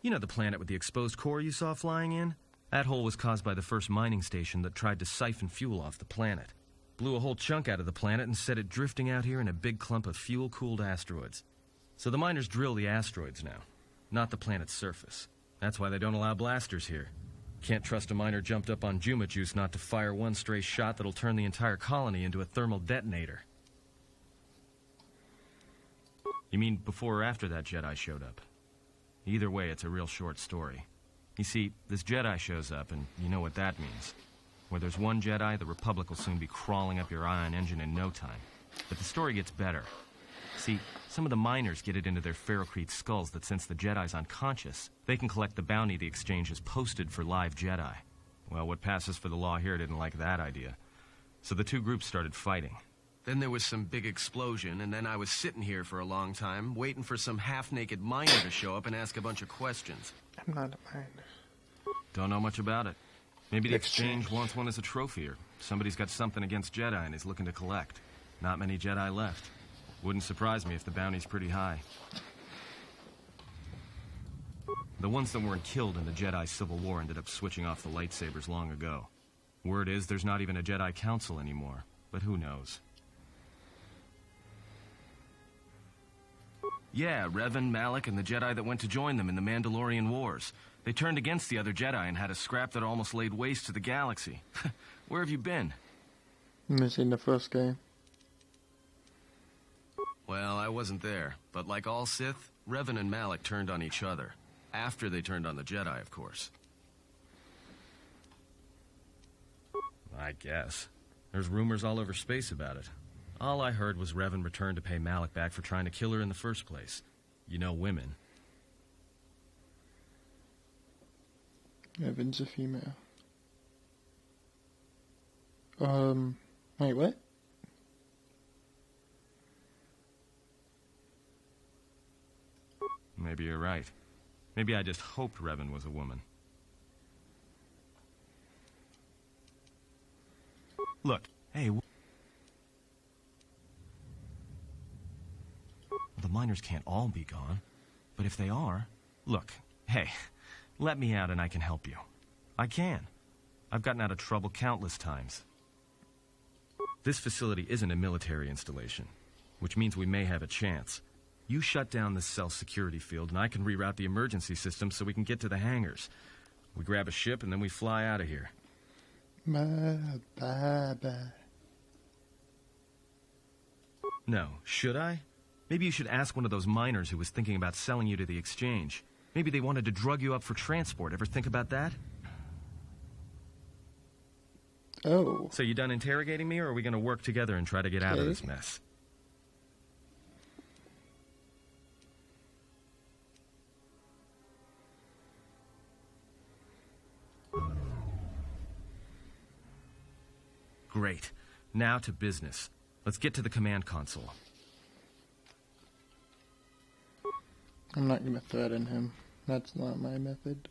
You know the planet with the exposed core you saw flying in? That hole was caused by the first mining station that tried to siphon fuel off the planet. Blew a whole chunk out of the planet and set it drifting out here in a big clump of fuel-cooled asteroids. So the miners drill the asteroids now, not the planet's surface. That's why they don't allow blasters here. Can't trust a miner jumped up on Juma juice not to fire one stray shot that'll turn the entire colony into a thermal detonator. You mean before or after that Jedi showed up? Either way, it's a real short story. You see, this Jedi shows up, and you know what that means. Where there's one Jedi, the Republic will soon be crawling up your ion engine in no time. But the story gets better. See, some of the miners get it into their ferrocrete skulls that since the Jedi's unconscious, they can collect the bounty the exchange has posted for live Jedi. Well, what passes for the law here didn't like that idea. So the two groups started fighting. Then there was some big explosion, and then I was sitting here for a long time, waiting for some half-naked miner to show up and ask a bunch of questions. I'm not a miner. Don't know much about it. Maybe the exchange wants one as a trophy, or somebody's got something against Jedi and is looking to collect. Not many Jedi left. Wouldn't surprise me if the bounty's pretty high. The ones that weren't killed in the Jedi Civil War ended up switching off the lightsabers long ago. Word is there's not even a Jedi Council anymore, but who knows? Yeah, Revan, Malak, and the Jedi that went to join them in the Mandalorian Wars. They turned against the other Jedi and had a scrap that almost laid waste to the galaxy. Where have you been? Missing the first game. Well, I wasn't there, but like all Sith, Revan and Malak turned on each other. After they turned on the Jedi, of course. I guess. There's rumors all over space about it. All I heard was Revan returned to pay Malak back for trying to kill her in the first place. You know women. Evan's a female. Wait, what? Maybe you're right. Maybe I just hoped Revan was a woman. Look, hey... The miners can't all be gone. But if they are... Look, hey, let me out and I can help you. I can. I've gotten out of trouble countless times. This facility isn't a military installation, which means we may have a chance. You shut down this cell security field, and I can reroute the emergency system so we can get to the hangars. We grab a ship, and then we fly out of here. Bye. No, should I? Maybe you should ask one of those miners who was thinking about selling you to the exchange. Maybe they wanted to drug you up for transport. Ever think about that? Oh. So you done interrogating me, or are we going to work together and try to get out of this mess? Great. Now to business. Let's get to the command console. I'm not going to threaten him. That's not my method.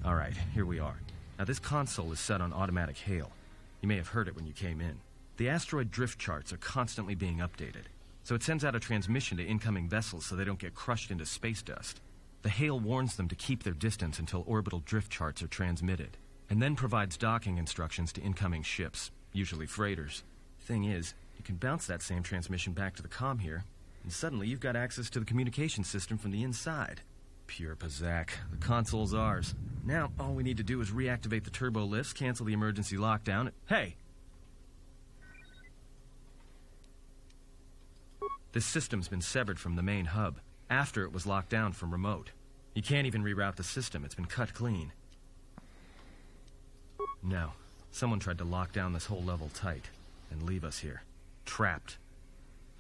Alright, here we are. Now this console is set on automatic hail. You may have heard it when you came in. The asteroid drift charts are constantly being updated, so it sends out a transmission to incoming vessels so they don't get crushed into space dust. The hail warns them to keep their distance until orbital drift charts are transmitted, and then provides docking instructions to incoming ships, usually freighters. Thing is, you can bounce that same transmission back to the comm here, and suddenly you've got access to the communication system from the inside. Pure Pazak. The console's ours. Now, all we need to do is reactivate the turbo lifts, cancel the emergency lockdown. Hey! This system's been severed from the main hub, after it was locked down from remote. You can't even reroute the system. It's been cut clean. No. Someone tried to lock down this whole level tight and leave us here. Trapped.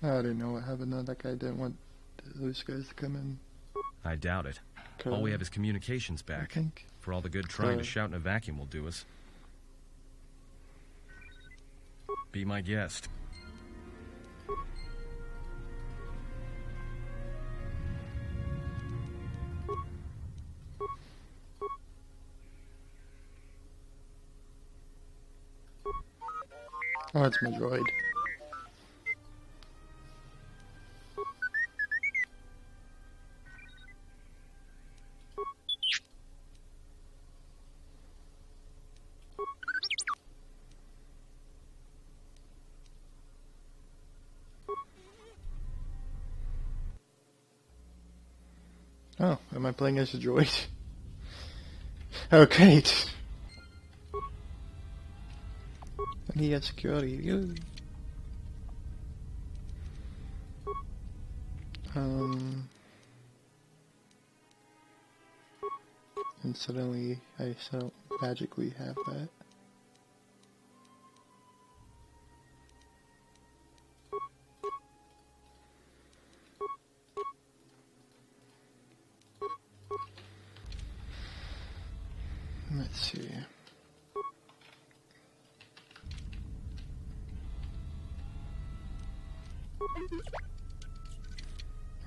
I didn't know what happened though. That guy didn't want those guys to come in. I doubt it. All we have is communications back. I think. For all the good trying to shout in a vacuum will do us. Be my guest. Oh, it's my droid. Oh, am I playing as a droid? Oh, great. And he has security. Yoo. And suddenly I magically have that. Let's see.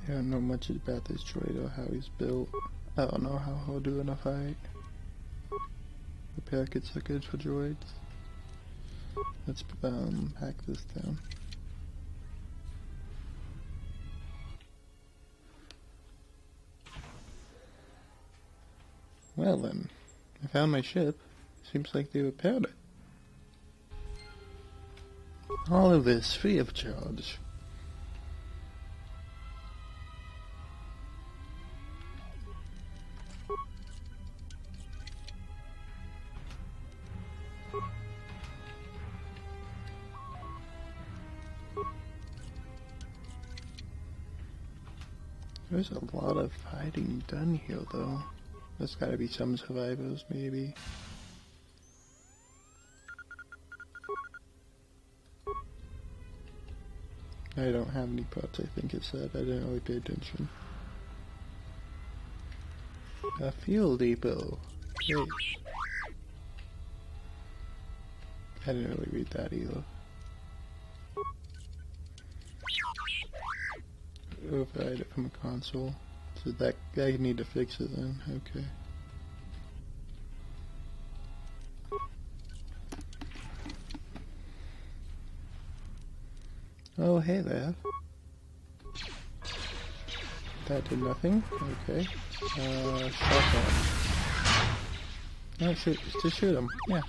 I don't know much about this droid or how he's built. I don't know how he'll do in a fight. The packets are good for droids. Let's hack this down. Well then, I found my ship. Seems like they repaired it. All of this free of charge. There's a lot of fighting done here though. There's gotta be some survivors maybe. I don't have any parts, I think it said. I didn't really pay attention. A fuel depot. Great. I didn't really read that either. Override it from a console. So that I need to fix it then. Okay. Oh, hey there. That did nothing. Okay. Shotgun. No, shoot. Just shoot him. Yeah.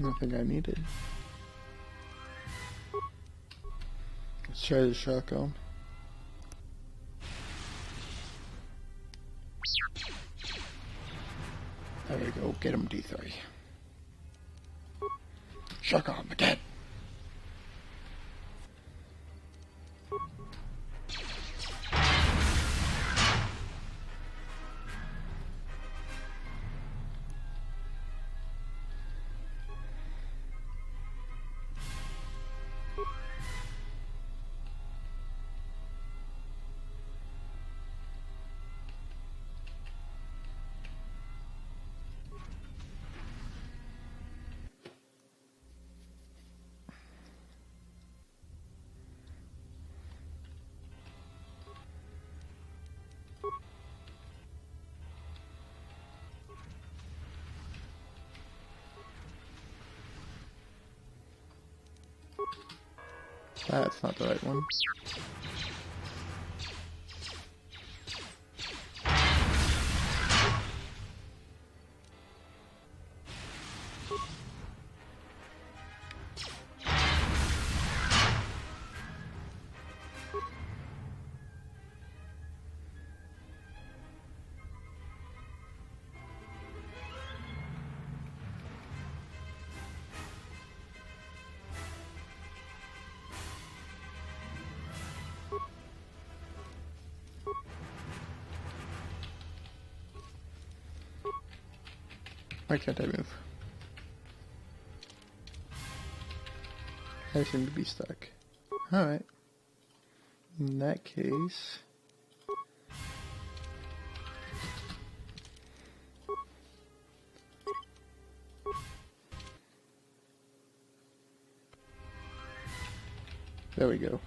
Nothing I needed. Let's try the shotgun. There we go. Get him, D3. Shotgun again. That's not the right one. Why can't I move? I seem to be stuck. Alright. In that case... There we go.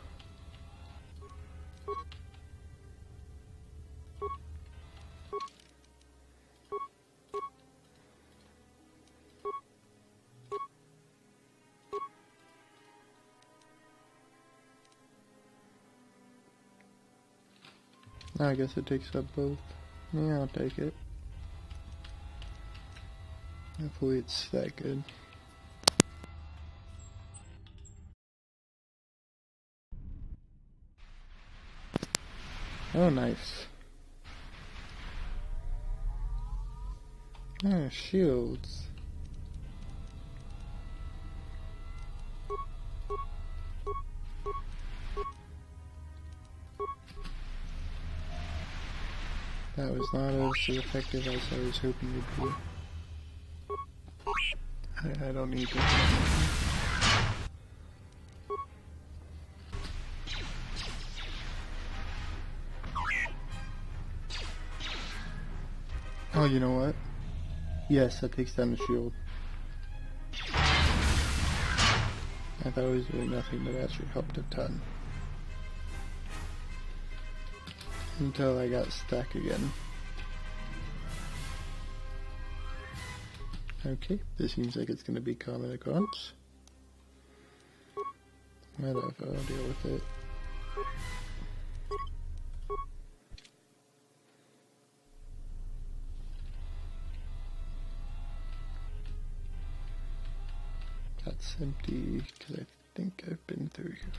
I guess it takes up both. Yeah, I'll take it. Hopefully it's that good. Oh, nice. Oh, shields. That was not as effective as I was hoping it would be. I don't need that. Oh, you know what? Yes, that takes down the shield. I thought it was doing nothing, but it actually helped a ton. Until I got stuck again. Okay, this seems like it's gonna be common occurrence. Whatever, I'll deal with it. That's empty, because I think I've been through here.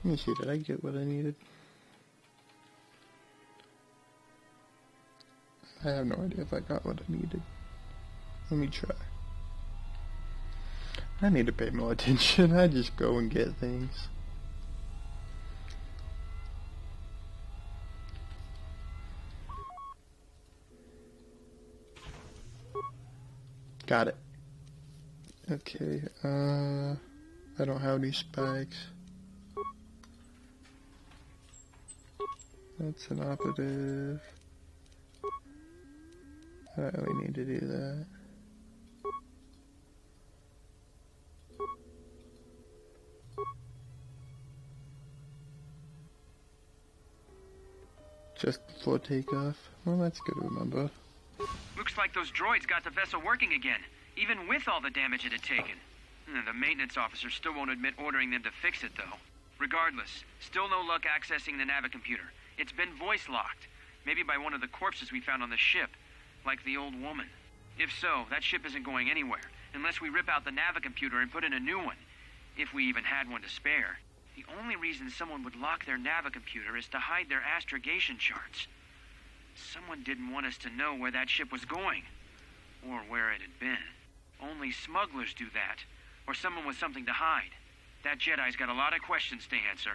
Let me see, did I get what I needed? I have no idea if I got what I needed. Let me try. I need to pay more attention. I just go and get things. Got it. Okay, I don't have any spikes. That's an operative. I don't really need to do that. Just before takeoff. Well, that's good to remember. Looks like those droids got the vessel working again, even with all the damage it had taken. The maintenance officer still won't admit ordering them to fix it, though. Regardless, still no luck accessing the navicomputer. It's been voice-locked, maybe by one of the corpses we found on the ship, like the old woman. If so, that ship isn't going anywhere, unless we rip out the navicomputer and put in a new one, if we even had one to spare. The only reason someone would lock their navicomputer is to hide their astrogation charts. Someone didn't want us to know where that ship was going, or where it had been. Only smugglers do that, or someone with something to hide. That Jedi's got a lot of questions to answer.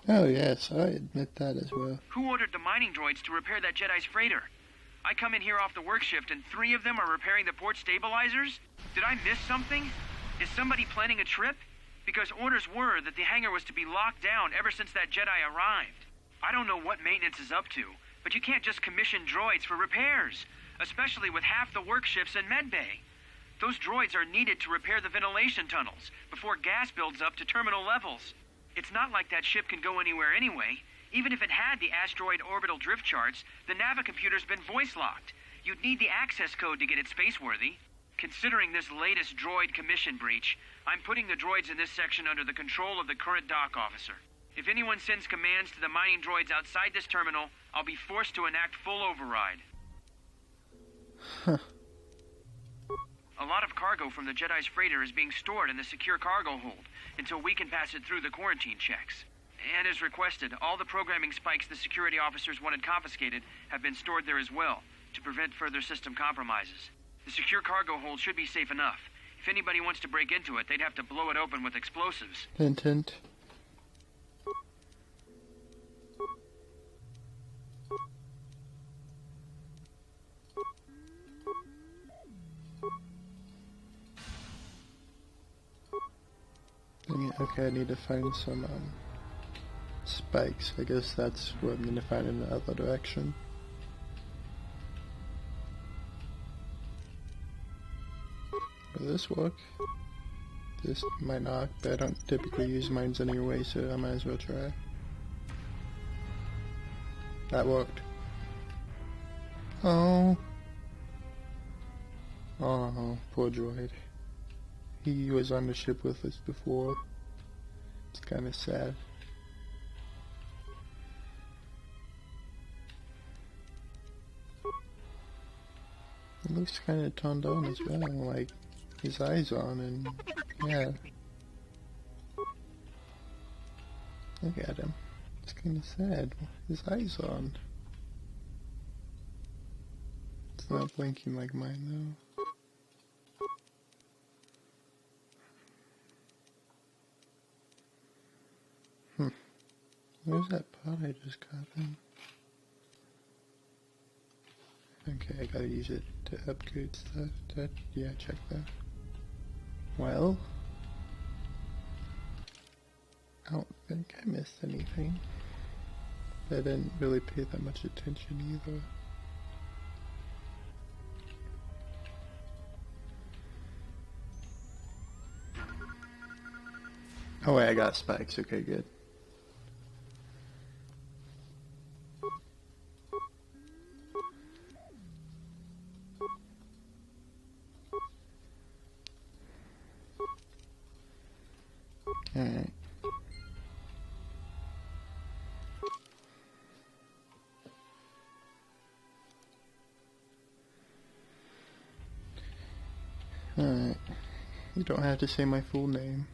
Oh yes, I admit that as well. Who ordered the mining droids to repair that Jedi's freighter? I come in here off the work shift and 3 of them are repairing the port stabilizers? Did I miss something? Is somebody planning a trip? Because orders were that the hangar was to be locked down ever since that Jedi arrived. I don't know what maintenance is up to, but you can't just commission droids for repairs, especially with half the work shifts in medbay. Those droids are needed to repair the ventilation tunnels before gas builds up to terminal levels. It's not like that ship can go anywhere anyway. Even if it had the asteroid orbital drift charts, the navicomputer's been voice-locked. You'd need the access code to get it spaceworthy. Considering this latest droid commission breach, I'm putting the droids in this section under the control of the current dock officer. If anyone sends commands to the mining droids outside this terminal, I'll be forced to enact full override. Huh. A lot of cargo from the Jedi's freighter is being stored in the secure cargo hold until we can pass it through the quarantine checks. And as requested, all the programming spikes the security officers wanted confiscated have been stored there as well, to prevent further system compromises. The secure cargo hold should be safe enough. If anybody wants to break into it, they'd have to blow it open with explosives. Hint, hint. Okay, I need to find some spikes. I guess that's what I'm going to find in the other direction. Will this work? This might not, but I don't typically use mines anyway, so I might as well try. That worked. Oh. Oh, poor droid. He was on the ship with us before. It's kind of sad. It looks kind of toned down as well, like his eyes on, and yeah. Look at him. It's kind of sad. His eyes on. It's not blinking like mine though. Where's that pot I just got in? Okay, I gotta use it to upgrade stuff. Yeah, check that. Well, I don't think I missed anything. I didn't really pay that much attention either. Oh wait, I got spikes. Okay, good. Alright. Alright. You don't have to say my full name.